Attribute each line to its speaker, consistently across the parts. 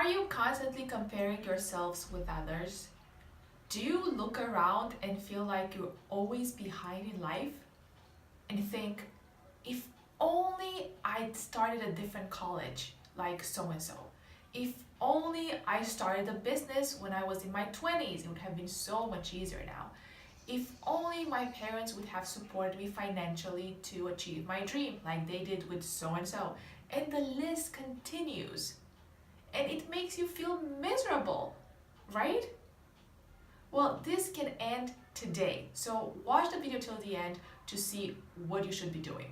Speaker 1: Are you constantly comparing yourselves with others? Do you look around and feel like you're always behind in life and think, if only I'd started a different college like so and so? If only I started a business when I was in my 20s, it would have been so much easier now. If only my parents would have supported me financially to achieve my dream like they did with so and so. And the list continues. And it makes you feel miserable, right? Well, this can end today. So watch the video till the end to see what you should be doing.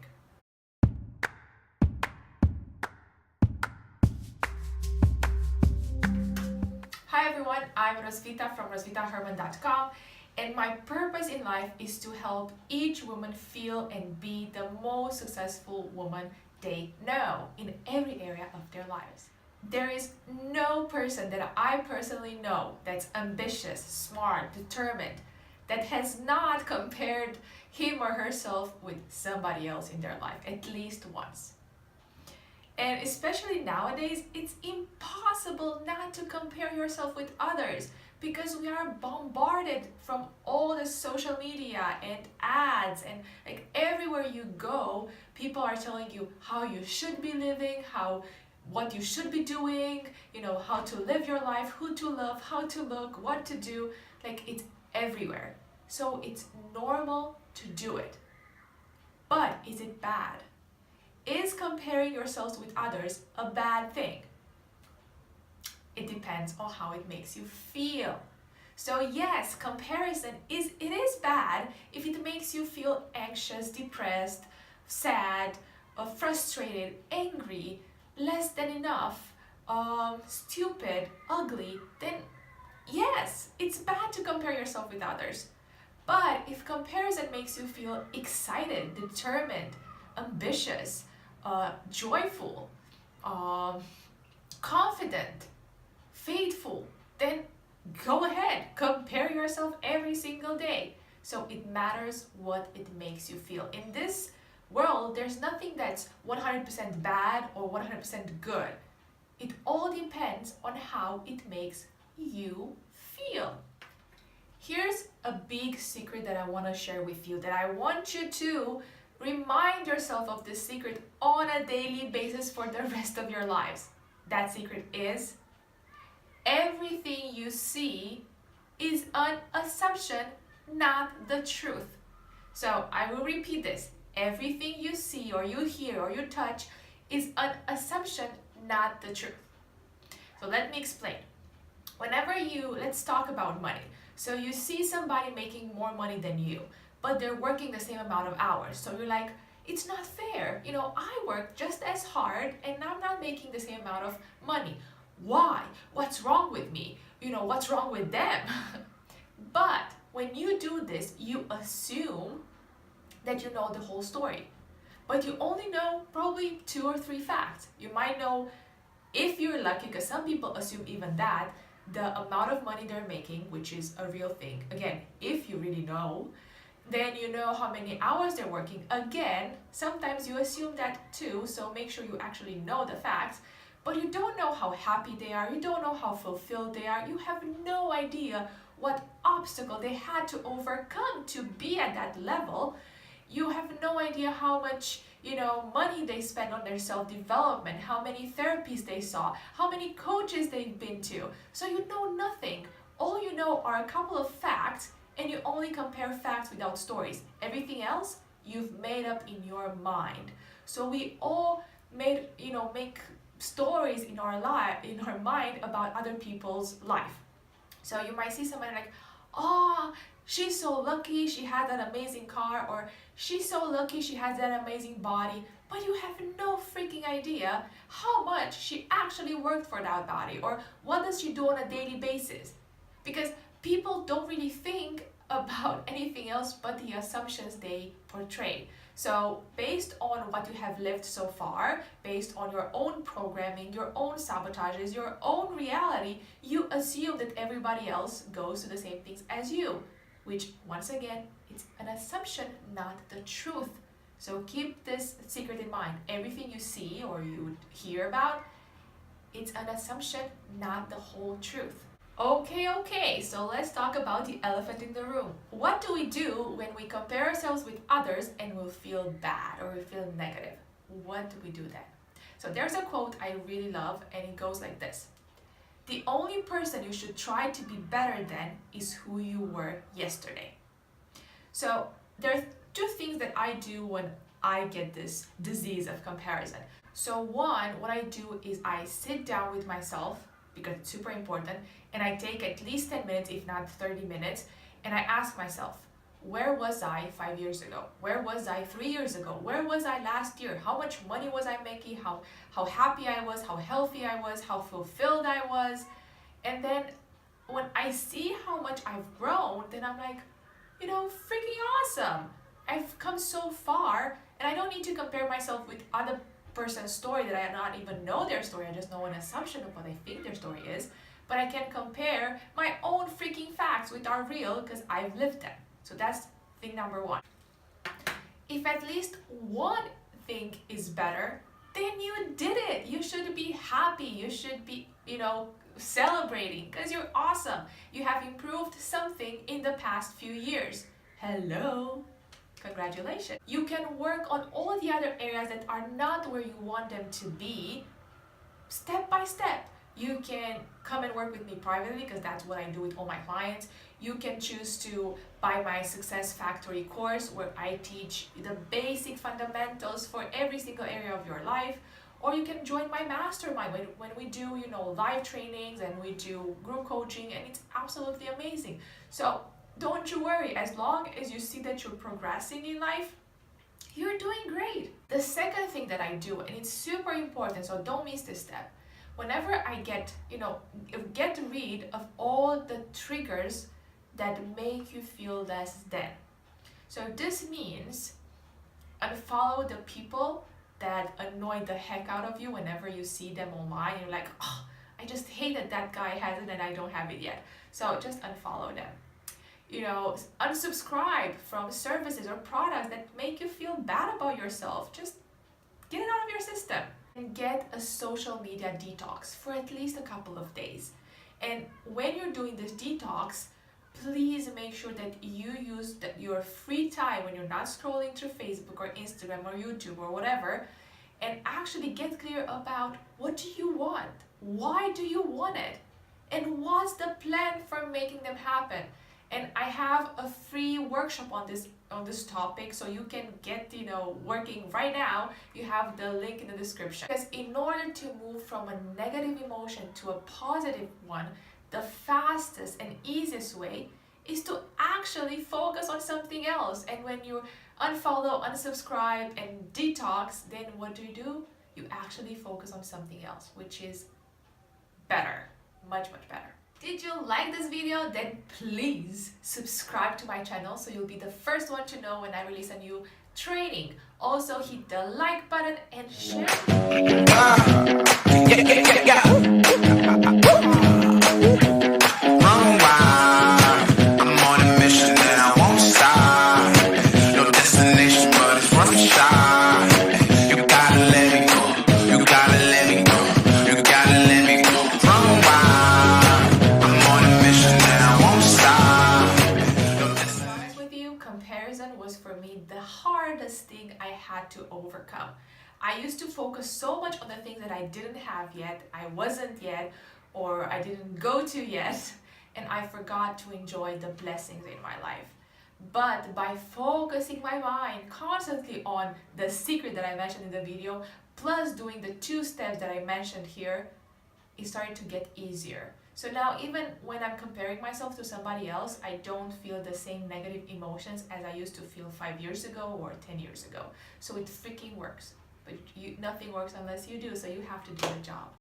Speaker 1: Hi everyone, I'm Roswitha from roswithaherman.com, and my purpose in life is to help each woman feel and be the most successful woman they know in every area of their lives. There is no person that I personally know that's ambitious, smart, determined, that has not compared him or herself with somebody else in their life at least once. And especially nowadays, it's impossible not to compare yourself with others because we are bombarded from all the social media and ads, and like everywhere you go, people are telling you how you should be living, what you should be doing, how to live your life, who to love, how to look, what to do. Like, it's everywhere. So it's normal to do it. But is it bad? Is comparing yourselves with others a bad thing? It depends on how it makes you feel. So yes, comparison is bad if it makes you feel anxious, depressed, sad, frustrated, angry, less than enough, stupid, ugly. Then yes, it's bad to compare yourself with others. But if comparison makes you feel excited, determined, ambitious, joyful, confident, faithful, then go ahead, compare yourself every single day. So it matters what it makes you feel. In this world, there's nothing that's 100% bad or 100% good. It all depends on how it makes you feel. Here's a big secret that I want to share with you, that I want you to remind yourself of this secret on a daily basis for the rest of your lives. That secret is, everything you see is an assumption, not the truth. So I will repeat this. Everything you see or you hear or you touch is an assumption, not the truth. So let me explain. Let's talk about money. So you see somebody making more money than you, but they're working the same amount of hours. So you're like, it's not fair. I work just as hard and I'm not making the same amount of money. Why? What's wrong with me? What's wrong with them? But when you do this, you assume that you know the whole story. But you only know probably 2 or 3 facts. You might know, if you're lucky, because some people assume even that, the amount of money they're making, which is a real thing. Again, if you really know, then you know how many hours they're working. Again, sometimes you assume that too, so make sure you actually know the facts. But you don't know how happy they are, you don't know how fulfilled they are, you have no idea what obstacle they had to overcome to be at that level. You have no idea how much, money they spend on their self-development, how many therapies they saw, how many coaches they've been to. So you know nothing. All you know are a couple of facts, and you only compare facts without stories. Everything else you've made up in your mind. So we all make stories in our mind about other people's life. So you might see somebody like, oh, she's so lucky she had that amazing car, or she's so lucky she has that amazing body, but you have no freaking idea how much she actually worked for that body, or what does she do on a daily basis. Because people don't really think about anything else but the assumptions they portray. So based on what you have lived so far, based on your own programming, your own sabotages, your own reality, you assume that everybody else goes through the same things as you, which once again, it's an assumption, not the truth. So keep this secret in mind. Everything you see or you hear about It's an assumption, not the whole truth. Okay, so let's talk about the elephant in the room. What do we do when we compare ourselves with others and we feel bad or we feel negative? What do we do then? So there's a quote I really love, and it goes like this. The only person you should try to be better than is who you were yesterday. So there are two things that I do when I get this disease of comparison. So one, what I do is I sit down with myself, because it's super important, and I take at least 10 minutes, if not 30 minutes, and I ask myself, where was I 5 years ago? Where was I 3 years ago? Where was I last year? How much money was I making? How happy I was? How healthy I was? How fulfilled I was? And then when I see how much I've grown, then I'm like, freaking awesome. I've come so far, and I don't need to compare myself with other person's story that I not even know their story. I just know an assumption of what I think their story is. But I can compare my own freaking facts with are real because I've lived them. So that's thing number one. If at least one thing is better, then you did it. You should be happy. You should be, celebrating because you're awesome. You have improved something in the past few years. Hello. Congratulations. You can work on all the other areas that are not where you want them to be, step by step. You can come and work with me privately because that's what I do with all my clients. You can choose to buy my Success Factory course where I teach the basic fundamentals for every single area of your life. Or you can join my mastermind when we do, live trainings and we do group coaching, and it's absolutely amazing. So don't you worry, as long as you see that you're progressing in life, you're doing great. The second thing that I do, and it's super important, so don't miss this step. Whenever I get rid of all the triggers that make you feel less than. So this means unfollow the people that annoy the heck out of you whenever you see them online. You're like, oh, I just hate that guy has it and I don't have it yet. So just unfollow them. Unsubscribe from services or products that make you feel bad about yourself. Just get it out of your system. And get a social media detox for at least a couple of days. And when you're doing this detox, please make sure that you use your free time when you're not scrolling through Facebook or Instagram or YouTube or whatever, and actually get clear about what do you want? Why do you want it? And what's the plan for making them happen? And I have a free workshop on this topic, so you can get working right now. You have the link in the description. Because in order to move from a negative emotion to a positive one, the fastest and easiest way is to actually focus on something else. And when you unfollow, unsubscribe, and detox, then what do? You actually focus on something else, which is better, much better. Did you like this video? Then please subscribe to my channel so you'll be the first one to know when I release a new training. Also hit the like button and share. I'm on a mission and I won't stop. No destination, but it's from shot. You gotta let me go. You gotta let me go. You gotta let me go. From I'm on a mission and I won't stop. No destination. To be honest with you, comparison was for me the hardest thing I had to overcome. I used to focus so much on the things that I didn't have yet, I wasn't yet, or I didn't go to yet, and I forgot to enjoy the blessings in my life. But by focusing my mind constantly on the secret that I mentioned in the video, plus doing the 2 steps that I mentioned here, it started to get easier. So now even when I'm comparing myself to somebody else, I don't feel the same negative emotions as I used to feel 5 years ago or 10 years ago. So it freaking works. But nothing works unless you do, so you have to do the job.